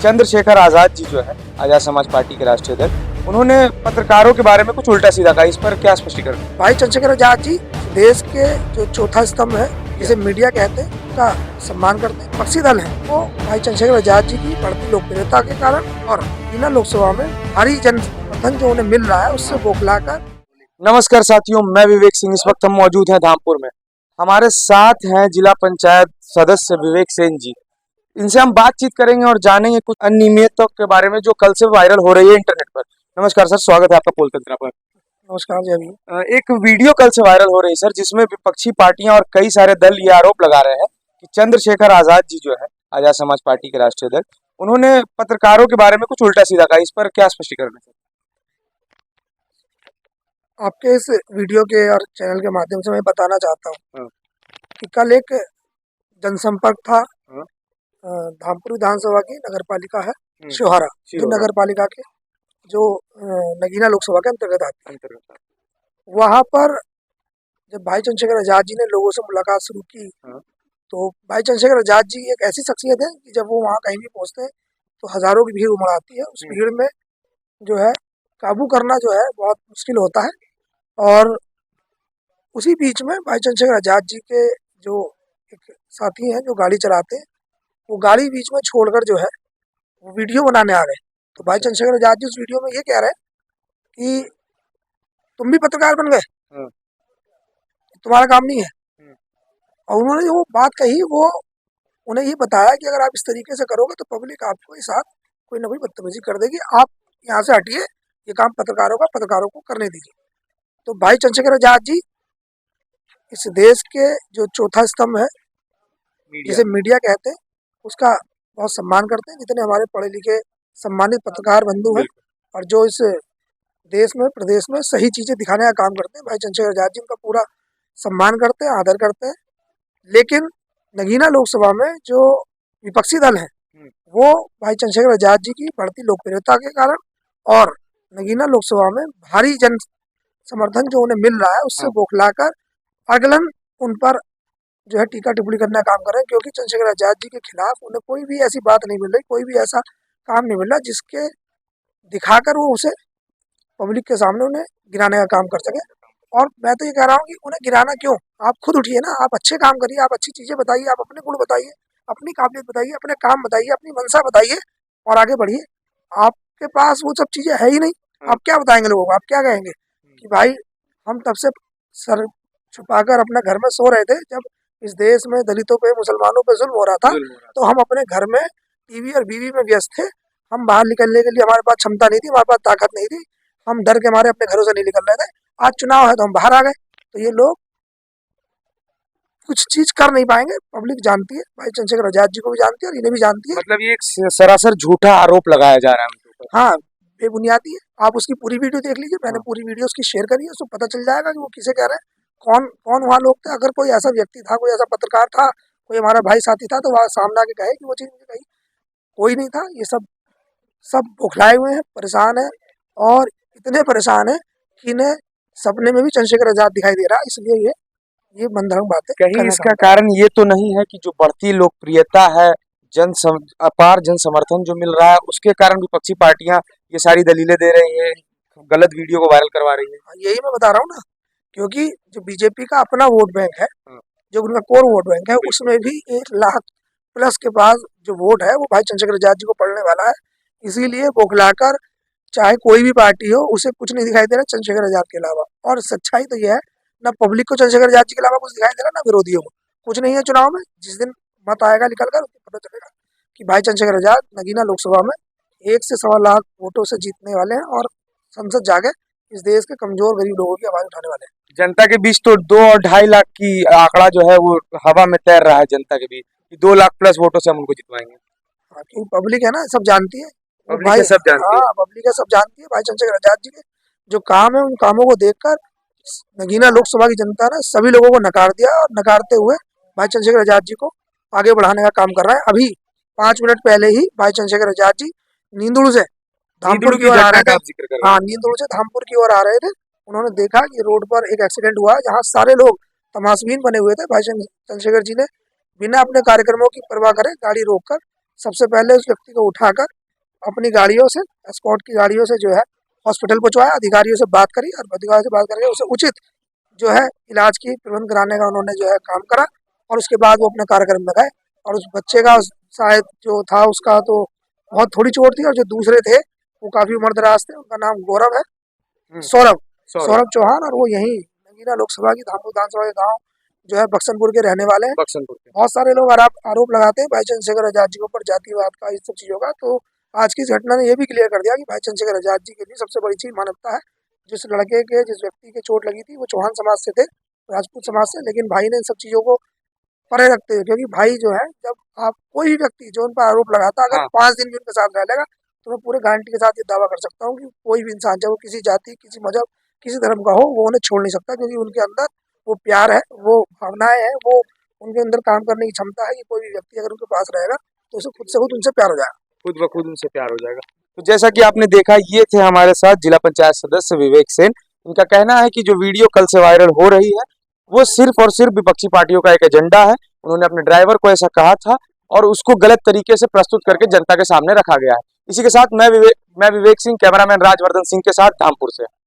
चंद्रशेखर आजाद जी जो है आजाद समाज पार्टी के राष्ट्रीय अध्यक्ष, उन्होंने पत्रकारों के बारे में कुछ उल्टा सीधा कहा। इस पर क्या स्पष्टीकरण? भाई चंद्रशेखर आजाद जी देश के जो चौथा स्तंभ है, जिसे मीडिया कहते हैं, उसका सम्मान करते हैं। विपक्षी दल है वो भाई चंद्रशेखर आजाद जी की बढ़ती लोकप्रियता के कारण और बिना लोकसभा में भारी जन समर्थन जो उन्हें मिल रहा है उससे बौखलाकर। नमस्कार साथियों, मैं विवेक सिंह। इस वक्त हम मौजूद हैं धामपुर में। हमारे साथ हैं जिला पंचायत सदस्य विवेक सेन जी। इनसे हम बातचीत करेंगे और जानेंगे कुछ अनियमितताओं के बारे में जो कल से वायरल हो रही है इंटरनेट पर। नमस्कार सर, स्वागत है आपका पोल तंत्रा पर। नमस्कार जी। अभी एक वीडियो कल से वायरल हो रही है सर, जिसमें विपक्षी पार्टियां और कई सारे दल ये आरोप लगा रहे हैं कि चंद्रशेखर आजाद जी जो है आजाद समाज पार्टी के राष्ट्रीय अध्यक्ष, उन्होंने पत्रकारों के बारे में कुछ उल्टा सीधा कहा। इस पर क्या स्पष्टीकरण है? आपके इस वीडियो के और चैनल के माध्यम से मैं बताना चाहता हूँ कि कल एक जनसंपर्क था धामपुर विधानसभा की नगर पालिका है शिवहारा, जो नगर पालिका के जो नगीना लोकसभा के अंतर्गत आती है। वहाँ पर जब भाई चंद्रशेखर आजाद जी ने लोगों से मुलाकात शुरू की, तो भाई चंद्रशेखर आजाद जी एक ऐसी शख्सियत है कि जब वो वहाँ कहीं भी पहुँचते हैं तो हजारों की भीड़ उमड़ आती है। उस भीड़ में जो है काबू करना जो है बहुत मुश्किल होता है। और उसी बीच में भाई चंद्रशेखर आजाद जी के जो एक साथी हैं जो गाड़ी चलाते हैं, वो गाड़ी बीच में छोड़कर जो है वो वीडियो बनाने आ गए। तो भाई चंद्रशेखर आजाद जी उस वीडियो में ये कह रहे हैं कि तुम भी पत्रकार बन गए, तुम्हारा काम नहीं है। और उन्होंने जो बात कही वो उन्हें ये बताया कि अगर आप इस तरीके से करोगे तो पब्लिक आपको इस साथ कोई ना कोई बदतमीजी कर देगी, आप यहाँ से हटिए, ये काम पत्रकारों को करने दीजिए। तो भाई चंद्रशेखर आजाद जी इस देश के जो चौथा स्तंभ है, जिसे मीडिया कहते हैं, उसका बहुत सम्मान करते हैं। जितने हमारे पढ़े लिखे सम्मानित पत्रकार बंधु हैं और जो इस देश में प्रदेश में सही चीजें दिखाने का काम करते हैं, भाई चंद्रशेखर आजाद जी उनका पूरा सम्मान करते हैं, आदर करते हैं। लेकिन नगीना लोकसभा में जो विपक्षी दल है वो भाई चंद्रशेखर आजाद जी की बढ़ती लोकप्रियता के कारण और नगीना लोकसभा में भारी जन समर्थन जो उन्हें मिल रहा है उससे बौखलाकर अगलन उन पर जो है टीका टिप्पणी करने का काम कर रहे हैं। क्योंकि चंद्रशेखर आजाद जी के खिलाफ उन्हें कोई भी ऐसी बात नहीं मिल रही, कोई भी ऐसा काम नहीं मिल रहा जिसके दिखाकर वो उसे पब्लिक के सामने उन्हें गिराने का काम कर सके। और मैं तो ये कह रहा हूँ कि उन्हें गिराना क्यों, आप खुद उठिए ना, आप अच्छे काम करिए, आप अच्छी चीजें बताइए, आप अपने गुण बताइए, अपनी काबिलियत बताइए, अपने काम बताइए, अपनी मंशा बताइए और आगे बढ़िए। आपके पास वो सब चीजें है ही नहीं, आप क्या बताएंगे लोगों को? आप क्या कहेंगे कि भाई हम तब से सर छुपाकर अपने घर में सो रहे थे जब इस देश में दलितों पे मुसलमानों पे जुल्म हो रहा था, तो हम अपने घर में टीवी और बीवी में व्यस्त थे। हम बाहर निकलने के लिए हमारे पास क्षमता नहीं थी, हमारे पास ताकत नहीं थी, हम डर के मारे अपने घरों से नहीं निकल रहे थे। आज चुनाव है तो हम बाहर आ गए। तो ये लोग कुछ चीज कर नहीं पाएंगे, पब्लिक जानती है, भाई चंद्रशेखर आजाद जी को भी जानती है और इन्हें भी जानती है। मतलब ये एक सरासर झूठा आरोप लगाया जा रहा है उनके ऊपर। हाँ, बेबुनियादी है। आप उसकी पूरी वीडियो देख लीजिए, मैंने पूरी वीडियो उसकी शेयर करी है, उसको पता चल जाएगा कि वो किसे कह रहे हैं, कौन कौन वहाँ लोग थे। अगर कोई ऐसा व्यक्ति था, कोई ऐसा पत्रकार था, कोई हमारा भाई साथी था, तो वह सामने आके कहे कि वो चीज मुझे कही। कोई नहीं था। ये सब बौखलाए हुए हैं, परेशान है और इतने परेशान है कि इन्हें सपने में भी चंद्रशेखर आजाद दिखाई दे रहा है। इसलिए ये मनगढ़ंत बातें कहीं इसका कारण ये तो नहीं है कि जो बढ़ती लोकप्रियता है, अपार जन समर्थन जो मिल रहा है, उसके कारण विपक्षी पार्टियां ये सारी दलीलें दे रही हैं, गलत वीडियो को वायरल करवा रही है? यही मैं बता रहा हूँ ना, क्योंकि जो बीजेपी का अपना वोट बैंक है, जो उनका कोर वोट बैंक है, उसमें भी 1 लाख प्लस के पास जो वोट है वो भाई चंद्रशेखर आजाद जी को पड़ने वाला है। इसीलिए बौखलाकर चाहे कोई भी पार्टी हो, उसे कुछ नहीं दिखाई दे रहा चंद्रशेखर आजाद के अलावा। और सच्चाई तो यह है, ना पब्लिक को चंद्रशेखर आजाद जी के अलावा कुछ दिखाई दे रहा, ना विरोधियों को कुछ नहीं है। चुनाव में जिस दिन मत आएगा निकल कर, पता चलेगा कि भाई चंद्रशेखर आजाद नगीना लोकसभा में 1 से 1.25 लाख वोटों से जीतने वाले हैं और संसद जाके इस देश के कमजोर गरीब लोगों की आवाज उठाने वाले हैं। जनता के बीच तो 2 और 2.5 लाख की आंकड़ा जो है वो हवा में तैर रहा है जनता के बीच, 2 लाख प्लस वोटों से हम उनको जितवाएंगे। क्योंकि पब्लिक है ना, सब जानती है, पब्लिक है, सब जानती है। हाँ, पब्लिक है, सब जानती है। भाई चंद्रशेखर आजाद जी के जो काम है, उन कामों को देखकर नगीना लोकसभा की जनता ने सभी लोगों को नकार दिया और नकारते हुए भाई चंद्रशेखर आजाद जी को आगे बढ़ाने का काम कर रहा है। अभी 5 मिनट पहले ही भाई चंद्रशेखर आजाद जी नींदुड़ से धामपुर की ओर आ रहे थे। हाँ, नींदुड़ से धामपुर की ओर आ रहे थे। उन्होंने देखा कि रोड पर एक एक्सीडेंट हुआ, जहाँ सारे लोग तमाशबीन बने हुए थे। भाई चंद्रशेखर जी ने बिना अपने कार्यक्रमों की परवाह करे गाड़ी रोककर सबसे पहले उस व्यक्ति को उठाकर अपनी गाड़ियों से, एस्कॉर्ट की गाड़ियों से जो है हॉस्पिटल पहुंचवाया, अधिकारियों से बात करी और अधिकारियों से बात करके उसे उचित जो है इलाज की प्रबंध कराने का उन्होंने जो है काम करा और उसके बाद वो अपने कार्यक्रम में गए। और उस बच्चे का शायद जो था उसका तो बहुत थोड़ी चोट थी और जो दूसरे थे वो काफी उम्रदराज थे। उनका नाम गौरव है, सौरभ चौहान, और वो यहीं नगीना लोकसभा की धामपुर विधानसभा के गाँव जो है बक्सनपुर के रहने वाले हैं। बक्सनपुर के। बहुत सारे लोग आरोप लगाते हैं भाई चंद्रशेखर आजाद जी के ऊपर जातिवाद का, इस सब चीजों का। तो आज की इस घटना ने यह भी क्लियर कर दिया कि भाई चंद्रशेखर आजाद जी के लिए सबसे बड़ी चीज मानवता है। जिस व्यक्ति के चोट लगी थी वो चौहान समाज से थे, राजपूत समाज से, लेकिन भाई ने इन सब चीजों को परे रखते हुए, क्योंकि भाई जो है जब आप कोई भी व्यक्ति जो उन पर आरोप लगाता है अगर 5 दिन भी उनके साथ रह लेगा तो मैं पूरे गारंटी के साथ ये दावा कर सकता हूँ कि कोई भी इंसान, चाहे वो किसी जाति, किसी मजहब, किसी धर्म का हो, वो उन्हें छोड़ नहीं सकता, क्योंकि उनके अंदर वो प्यार है, वो भावनाएं हैं, वो उनके अंदर काम करने की क्षमता है कि कोई भी व्यक्ति अगर उनके पास रहेगा तो उसे खुद से खुद उनसे प्यार हो जाएगा, खुद ब खुद उनसे प्यार हो जाएगा। तो जैसा कि आपने देखा, ये थे हमारे साथ जिला पंचायत सदस्य विवेक सेन। इनका कहना है कि जो वीडियो कल से वायरल हो रही है वो सिर्फ और सिर्फ विपक्षी पार्टियों का एक एजेंडा है। उन्होंने अपने ड्राइवर को ऐसा कहा था और उसको गलत तरीके से प्रस्तुत करके जनता के सामने रखा गया है। इसी के साथ मैं विवेक सिंह, कैमरामैन राजवर्धन सिंह के साथ धामपुर से।